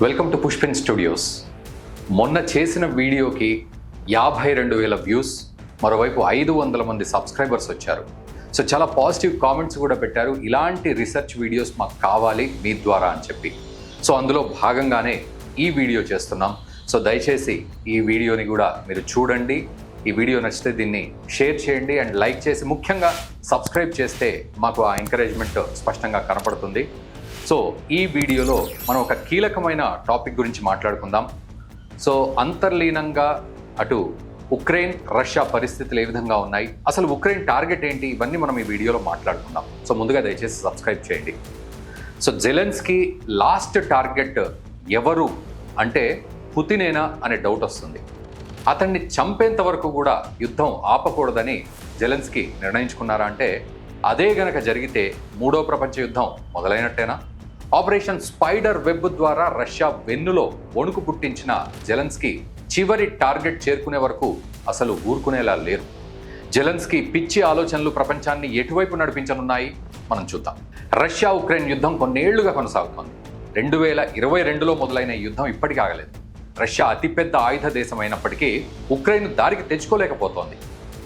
Welcome to పుష్పిన్ studios. మొన్న చేసిన వీడియోకి 52,000 వ్యూస్, మరోవైపు 500 మంది సబ్స్క్రైబర్స్ వచ్చారు. సో చాలా పాజిటివ్ కామెంట్స్ కూడా పెట్టారు. ఇలాంటి రీసెర్చ్ వీడియోస్ మాకు కావాలి మీ ద్వారా అని చెప్పి. సో అందులో భాగంగానే ఈ వీడియో చేస్తున్నాం. సో దయచేసి ఈ వీడియోని కూడా మీరు చూడండి. ఈ వీడియో నచ్చితే దీన్ని షేర్ చేయండి అండ్ లైక్ చేసి ముఖ్యంగా సబ్స్క్రైబ్ చేస్తే మాకు ఆ ఎంకరేజ్మెంట్ స్పష్టంగా కనపడుతుంది. సో ఈ వీడియోలో మనం ఒక కీలకమైన టాపిక్ గురించి మాట్లాడుకుందాం. సో అంతర్లీనంగా అటు ఉక్రెయిన్ రష్యా పరిస్థితులు ఏ విధంగా ఉన్నాయి, అసలు ఉక్రెయిన్ టార్గెట్ ఏంటి, ఇవన్నీ మనం ఈ వీడియోలో మాట్లాడుకుందాం. సో ముందుగా దయచేసి సబ్స్క్రైబ్ చేయండి. సో జెలెన్స్కీ లాస్ట్ టార్గెట్ ఎవరు అంటే పుతినేనా అనే డౌట్ వస్తుంది. అతన్ని చంపేంత వరకు కూడా యుద్ధం ఆపకూడదని జెలెన్స్కీ నిర్ణయించుకున్నారా అంటే అదే గనక జరిగితే మూడో ప్రపంచ యుద్ధం మొదలైనట్టేనా? ఆపరేషన్ స్పైడర్ వెబ్ ద్వారా రష్యా వెన్నులో వణుకు పుట్టించిన జెలెన్స్కీ చివరి టార్గెట్ చేరుకునే వరకు అసలు ఊరుకునేలా లేరు. జెలెన్స్కీ పిచ్చి ఆలోచనలు ప్రపంచాన్ని ఎటువైపు నడిపించనున్నాయి మనం చూద్దాం. రష్యా ఉక్రెయిన్ యుద్ధం కొన్నేళ్లుగా కొనసాగుతోంది. 2022లో మొదలైన ఈ యుద్ధం ఇప్పటికీ ఆగలేదు. రష్యా అతిపెద్ద ఆయుధ దేశం అయినప్పటికీ ఉక్రెయిన్ దారికి తెచ్చుకోలేకపోతోంది.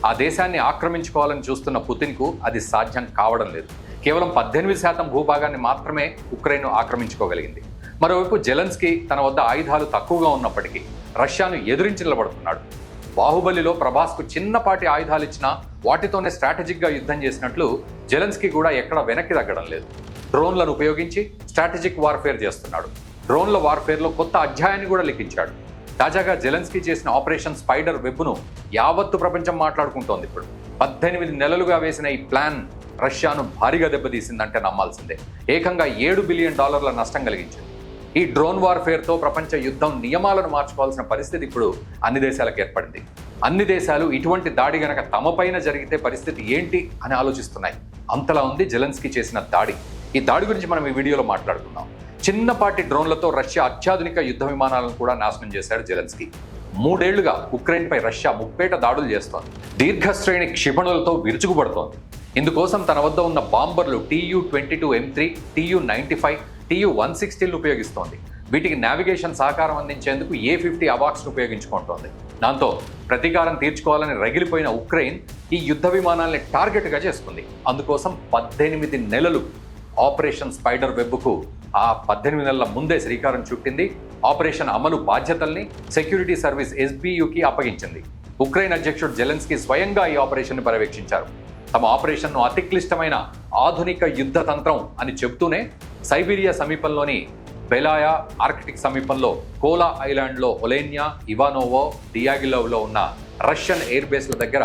ఆ దేశాన్ని ఆక్రమించుకోవాలని చూస్తున్న పుతిన్కు అది సాధ్యం కావడం లేదు. కేవలం 18% భూభాగాన్ని మాత్రమే ఉక్రెయిన్ ఆక్రమించుకోగలిగింది. మరోవైపు జెలెన్స్కీ తన వద్ద ఆయుధాలు తక్కువగా ఉన్నప్పటికీ రష్యాను ఎదురించి నిలబడుతున్నాడు. బాహుబలిలో ప్రభాస్కు చిన్నపాటి ఆయుధాలు ఇచ్చినా వాటితోనే స్ట్రాటజిక్గా యుద్ధం చేసినట్లు జెలెన్స్కీ కూడా ఎక్కడ వెనక్కి తగ్గడం లేదు. డ్రోన్లను ఉపయోగించి స్ట్రాటజిక్ వార్ఫేర్ చేస్తున్నాడు. డ్రోన్ల వార్ఫేర్లో కొత్త అధ్యాయాన్ని కూడా లిఖించాడు. తాజాగా జెలెన్స్కీ చేసిన ఆపరేషన్ స్పైడర్ వెబ్ను యావత్తు ప్రపంచం మాట్లాడుకుంటోంది. ఇప్పుడు 18 నెలలుగా వేసిన ఈ ప్లాన్ రష్యాను భారీగా దెబ్బతీసిందంటే నమ్మాల్సిందే. ఏకంగా $7 బిలియన్ నష్టం కలిగించింది. ఈ డ్రోన్ వార్ఫేర్తో ప్రపంచ యుద్ధం నియమాలను మార్చుకోవాల్సిన పరిస్థితి ఇప్పుడు అన్ని దేశాలకు ఏర్పడింది. అన్ని దేశాలు ఇటువంటి దాడి గనక తమపైన జరిగితే పరిస్థితి ఏంటి అని ఆలోచిస్తున్నాయి. అంతలా ఉంది జెలెన్స్కీ చేసిన దాడి. ఈ దాడి గురించి మనం ఈ వీడియోలో మాట్లాడుకుందాం. చిన్నపాటి డ్రోన్లతో రష్యా అత్యాధునిక యుద్ధ విమానాలను కూడా నాశనం చేశాడు జెలెన్స్కీ. 3 ఏళ్లుగా ఉక్రెయిన్పై రష్యా ముప్పేట దాడులు చేస్తోంది. దీర్ఘశ్రేణి క్షిపణులతో విరుచుకుపడుతోంది. ఇందుకోసం తన వద్ద ఉన్న బాంబర్లు Tu-22M3, Tu-95, Tu-116లు ఉపయోగిస్తోంది. వీటికి నావిగేషన్ సహకారం అందించేందుకు A-50 అవాక్స్ను ఉపయోగించుకుంటోంది. దాంతో ప్రతీకారం తీర్చుకోవాలని రగిలిపోయిన ఉక్రెయిన్ ఈ యుద్ధ విమానాల్ని టార్గెట్గా చేసుకుంది. అందుకోసం 18 నెలలు ఆపరేషన్ స్పైడర్ వెబ్కు ఆ 18 నెలల ముందే శ్రీకారం చుట్టింది. ఆపరేషన్ అమలు బాధ్యతల్ని సెక్యూరిటీ సర్వీస్ SBUకి అప్పగించింది. ఉక్రెయిన్ అధ్యక్షుడు జెలెన్స్కీ స్వయంగా ఈ ఆపరేషన్ను పర్యవేక్షించారు. తమ ఆపరేషన్ను అతి క్లిష్టమైన ఆధునిక యుద్ధ తంత్రం అని చెబుతూనే సైబీరియా సమీపంలోని బెలాయా, ఆర్కిటిక్ సమీపంలో కోలా ఐలాండ్లో ఒలేన్యా, ఇవానోవో, డియాగిలోవ్లో ఉన్న రష్యన్ ఎయిర్ బేస్ల దగ్గర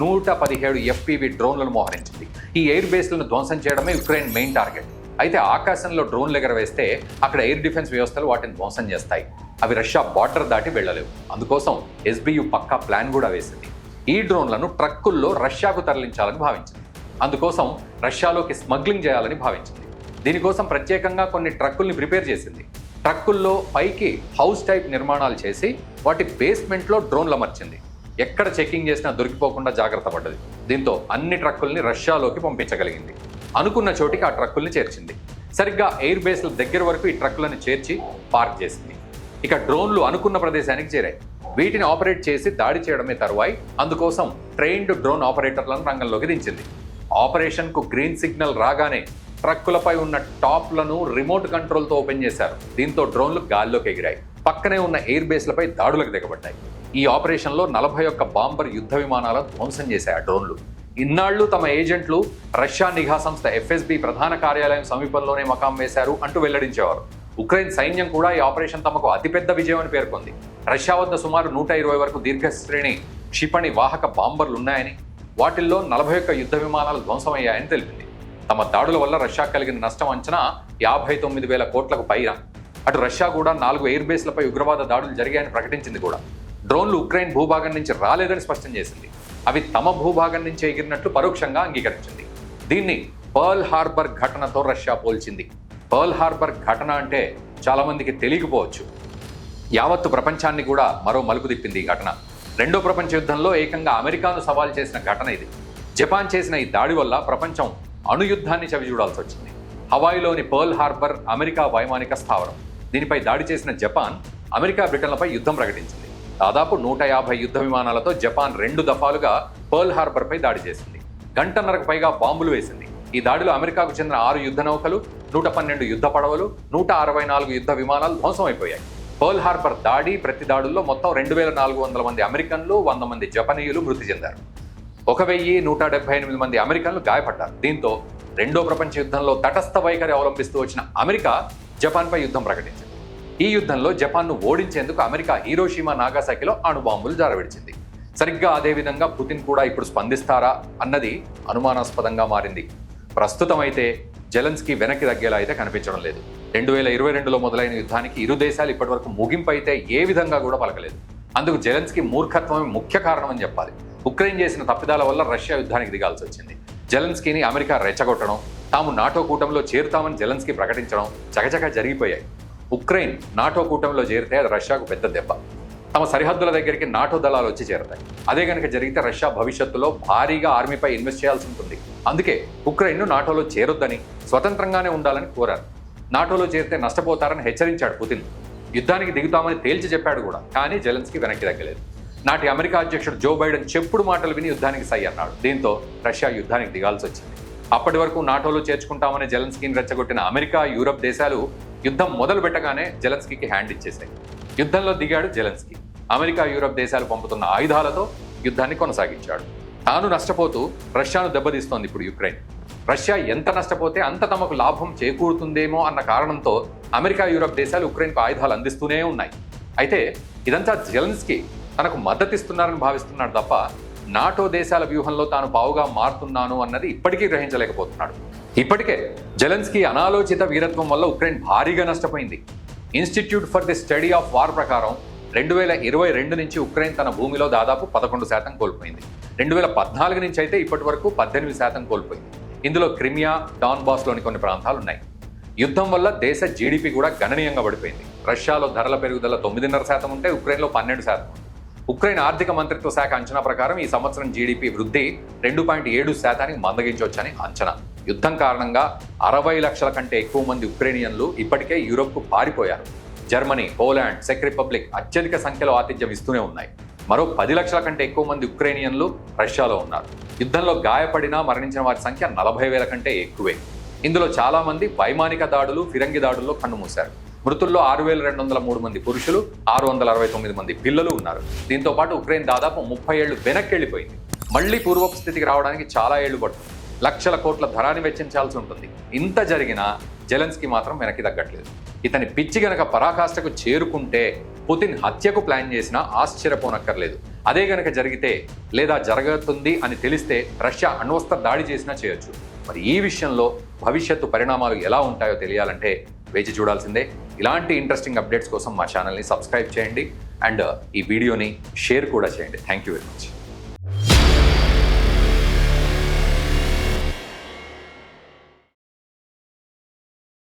117 FPV డ్రోన్లను మోహరించింది. ఈ ఎయిర్ బేస్లను ధ్వంసం చేయడమే ఉక్రెయిన్ మెయిన్ టార్గెట్. అయితే ఆకాశంలో డ్రోన్లు ఎగరవేస్తే అక్కడ ఎయిర్ డిఫెన్స్ వ్యవస్థలు వాటిని ధ్వంసం చేస్తాయి. అవి రష్యా బార్డర్ దాటి వెళ్ళలేవు. అందుకోసం SBU పక్కా ప్లాన్ కూడా వేసింది. ఈ డ్రోన్లను ట్రక్కుల్లో రష్యాకు తరలించాలని భావించింది. అందుకోసం రష్యాలోకి స్మగ్లింగ్ చేయాలని భావించింది. దీనికోసం ప్రత్యేకంగా కొన్ని ట్రక్కుల్ని ప్రిపేర్ చేసింది. ట్రక్కుల్లో పైకి హౌస్ టైప్ నిర్మాణాలు చేసి వాటి బేస్మెంట్లో డ్రోన్లు అమర్చింది. ఎక్కడ చెకింగ్ చేసినా దొరికిపోకుండా జాగ్రత్త పడ్డది. దీంతో అన్ని ట్రక్కుల్ని రష్యాలోకి పంపించగలిగింది. అనుకున్న చోటికి ఆ ట్రక్కుల్ని చేర్చింది. సరిగ్గా ఎయిర్ బేస్ల దగ్గర వరకు ఈ ట్రక్కులను చేర్చి పార్క్ చేసింది. ఇక డ్రోన్లు అనుకున్న ప్రదేశానికి చేరాయి. వీటిని ఆపరేట్ చేసి దాడి చేయడమే తరువాయి. అందుకోసం ట్రైన్డ్ డ్రోన్ ఆపరేటర్లను రంగంలోకి దించింది. ఆపరేషన్కు గ్రీన్ సిగ్నల్ రాగానే ట్రక్కులపై ఉన్న టాప్లను రిమోట్ కంట్రోల్తో ఓపెన్ చేశారు. దీంతో డ్రోన్లు గాల్లోకి ఎగిరాయి. పక్కనే ఉన్న ఎయిర్ బేస్లపై దాడులకు దిగబడ్డాయి. ఈ ఆపరేషన్లో 41 బాంబర్ యుద్ధ విమానాలను ధ్వంసం చేశాయి ఆ డ్రోన్లు. ఇన్నాళ్లు తమ ఏజెంట్లు రష్యా నిఘా సంస్థ FSB ప్రధాన కార్యాలయం సమీపంలోనే మకాం వేశారు అంటూ వెల్లడించేవారు. ఉక్రెయిన్ సైన్యం కూడా ఈ ఆపరేషన్ తమకు అతిపెద్ద విజయం అని పేర్కొంది. రష్యా వద్ద సుమారు 120 వరకు దీర్ఘశ్రేణి క్షిపణి వాహక బాంబర్లు ఉన్నాయని, వాటిల్లో 41 యుద్ధ విమానాలు ధ్వంసమయ్యాయని తెలిపింది. తమ దాడుల వల్ల రష్యా కలిగిన నష్టం అంచనా 59,000 కోట్లకు పైగా. అటు రష్యా కూడా 4 ఎయిర్ బేస్లపై ఉగ్రవాద దాడులు జరిగాయని ప్రకటించింది కూడా. డ్రోన్లు ఉక్రెయిన్ భూభాగం నుంచి రాలేదని స్పష్టం చేసింది. అవి తమ భూభాగం నుంచి ఎగిరినట్లు పరోక్షంగా అంగీకరించింది. దీన్ని పర్ల్ హార్బర్ ఘటనతో రష్యా పోల్చింది. పర్ల్ హార్బర్ ఘటన అంటే చాలా మందికి తెలియకపోవచ్చు. యావత్తు ప్రపంచాన్ని కూడా మరో మలుపు తిప్పింది ఈ ఘటన. రెండో ప్రపంచ యుద్ధంలో ఏకంగా అమెరికాను సవాల్ చేసిన ఘటన ఇది. జపాన్ చేసిన ఈ దాడి వల్ల ప్రపంచం అణుయుద్ధాన్ని చవిచూడాల్సి వచ్చింది. హవాయిలోని పర్ల్ హార్బర్ అమెరికా వైమానిక స్థావరం. దీనిపై దాడి చేసిన జపాన్ అమెరికా బ్రిటన్లపై యుద్ధం ప్రకటించింది. దాదాపు 150 యుద్ధ విమానాలతో జపాన్ 2 దఫాలుగా పర్ల్ హార్బర్పై దాడి చేసింది. గంటన్నరకు పైగా బాంబులు వేసింది. ఈ దాడిలో అమెరికాకు చెందిన 6 యుద్ధ నౌకలు, 112 యుద్ధ పడవలు, 164 యుద్ధ విమానాలు ధ్వంసమైపోయాయి. పర్ల్ హార్బర్ దాడి, ప్రతి దాడుల్లో మొత్తం 2400 మంది అమెరికన్లు, 100 మంది జపనీయులు మృతి చెందారు. 1178 మంది అమెరికన్లు గాయపడ్డారు. దీంతో రెండో ప్రపంచ యుద్ధంలో తటస్థ వైఖరి అవలంబిస్తూ వచ్చిన అమెరికా జపాన్పై యుద్ధం ప్రకటించింది. ఈ యుద్ధంలో జపాన్ను ఓడించేందుకు అమెరికా హీరోషిమా, నాగాసాకిలో అణుబాంబులు జారవిడిచింది. సరిగ్గా అదేవిధంగా పుతిన్ కూడా ఇప్పుడు స్పందిస్తారా అన్నది అనుమానాస్పదంగా మారింది. ప్రస్తుతం అయితే జెలెన్స్కీ వెనక్కి తగ్గేలా అయితే కనిపించడం లేదు. 2022లో మొదలైన యుద్ధానికి ఇరు దేశాలు ఇప్పటివరకు ముగింపు అయితే ఏ విధంగా కూడా పలకలేదు. అందుకు జెలెన్స్కీ మూర్ఖత్వమే ముఖ్య కారణమని చెప్పాలి. ఉక్రెయిన్ చేసిన తప్పిదాల వల్ల రష్యా యుద్ధానికి దిగాల్సి వచ్చింది. జెలెన్స్కీని అమెరికా రెచ్చగొట్టడం, తాము నాటో కూటమిలో చేరుతామని జెలెన్స్కీ ప్రకటించడం చకచకా జరిగిపోయాయి. ఉక్రెయిన్ నాటో కూటమిలో చేరితే అది రష్యాకు పెద్ద దెబ్బ. తమ సరిహద్దుల దగ్గరికి నాటో దళాలు వచ్చి చేరతాయి. అదే కనుక జరిగితే రష్యా భవిష్యత్తులో భారీగా ఆర్మీపై ఇన్వెస్ట్ చేయాల్సి ఉంటుంది. అందుకే ఉక్రెయిన్ను నాటోలో చేరొద్దని, స్వతంత్రంగానే ఉండాలని కోరారు. నాటోలో చేరితే నష్టపోతారని హెచ్చరించాడు పుతిన్. యుద్ధానికి దిగుతామని తేల్చి చెప్పాడు కూడా. కానీ జెలెన్స్కీ వెనక్కి తగ్గలేదు. నాటి అమెరికా అధ్యక్షుడు జో బైడెన్ చెప్పుడు మాటలు విని యుద్ధానికి సై అన్నాడు. దీంతో రష్యా యుద్ధానికి దిగాల్సి వచ్చింది. అప్పటి వరకు నాటోలో చేర్చుకుంటామని జెలెన్స్కీని రెచ్చగొట్టిన అమెరికా, యూరప్ దేశాలు యుద్ధం మొదలు పెట్టగానే జెలెన్స్కీకి హ్యాండ్ ఇచ్చేశాయి. యుద్ధంలో దిగాడు జెలెన్స్కీ. అమెరికా, యూరప్ దేశాలు పంపుతున్న ఆయుధాలతో యుద్ధాన్ని కొనసాగించాడు. తాను నష్టపోతూ రష్యాను దెబ్బతీస్తోంది ఇప్పుడు యుక్రెయిన్. రష్యా ఎంత నష్టపోతే అంత తమకు లాభం చేకూరుతుందేమో అన్న కారణంతో అమెరికా, యూరప్ దేశాలు ఉక్రెయిన్కు ఆయుధాలు అందిస్తూనే ఉన్నాయి. అయితే ఇదంతా జెలెన్స్కీ తనకు మద్దతిస్తున్నారని భావిస్తున్నాడు తప్ప నాటో దేశాల వ్యూహంలో తాను పావుగా మారుతున్నాను అన్నది ఇప్పటికీ గ్రహించలేకపోతున్నాడు. ఇప్పటికే జెలెన్స్కీ అనాలోచిత వీరత్వం వల్ల ఉక్రెయిన్ భారీగా నష్టపోయింది. Institute for the study of war ప్రకారం 2022 నుంచి ఉక్రెయిన్ తన భూమిలో దాదాపు 11% కోల్పోయింది. 2014 నుంచి అయితే ఇప్పటి వరకు 18% కోల్పోయింది. ఇందులో క్రిమియా, డాన్బాస్లోని కొన్ని ప్రాంతాలు ఉన్నాయి. యుద్ధం వల్ల దేశ జీడిపి కూడా గణనీయంగా పడిపోయింది. రష్యాలో ధరల పెరుగుదల 9.5% ఉంటే ఉక్రెయిన్లో 12% ఉంది. ఉక్రెయిన్ ఆర్థిక మంత్రిత్వ శాఖ అంచనా ప్రకారం ఈ సంవత్సరం జీడిపి వృద్ధి 2.7% మందగించవచ్చని అంచనా. యుద్ధం కారణంగా 60 లక్షల కంటే ఎక్కువ మంది ఉక్రెయినియన్లు ఇప్పటికే యూరోప్కు పారిపోయారు. జర్మనీ, పోలాండ్, చెక్ రిపబ్లిక్ అత్యధిక సంఖ్యలో ఆతిథ్యం ఇస్తూనే ఉన్నాయి. మరో 10 లక్షల కంటే ఎక్కువ మంది ఉక్రెయినియన్లు రష్యాలో ఉన్నారు. యుద్ధంలో గాయపడినా మరణించిన వారి సంఖ్య 40,000 కంటే ఎక్కువే. ఇందులో చాలా మంది వైమానిక దాడులు, ఫిరంగి దాడుల్లో కన్నుమూశారు. మృతుల్లో 6,203 మంది పురుషులు, 669 మంది పిల్లలు ఉన్నారు. దీంతో పాటు ఉక్రెయిన్ దాదాపు 30 ఏళ్లు వెనక్కి వెళ్ళిపోయింది. మళ్లీ పూర్వపు స్థితికి రావడానికి చాలా ఏళ్లు పడుతుంది. లక్షల కోట్ల ధనాన్ని వెచ్చించాల్సి ఉంటుంది. ఇంత జరిగినా జెలెన్స్కీ మాత్రం వెనక్కి తగ్గట్లేదు. ఇతని పిచ్చి గనక పరాకాష్ఠకు చేరుకుంటే పుతిన్ హత్యకు ప్లాన్ చేసినా ఆశ్చర్యపోనక్కర్లేదు. అదే గనక జరిగితే లేదా జరగతుంది అని తెలిస్తే రష్యా అణ్వస్త్ర దాడి చేసినా చేయొచ్చు. మరి ఈ విషయంలో భవిష్యత్తు పరిణామాలు ఎలా ఉంటాయో తెలియాలంటే వేచి చూడాల్సిందే. ఇలాంటి ఇంట్రెస్టింగ్ అప్డేట్స్ కోసం మా ఛానల్ని సబ్స్క్రైబ్ చేయండి అండ్ ఈ వీడియోని షేర్ కూడా చేయండి. Thank you very much.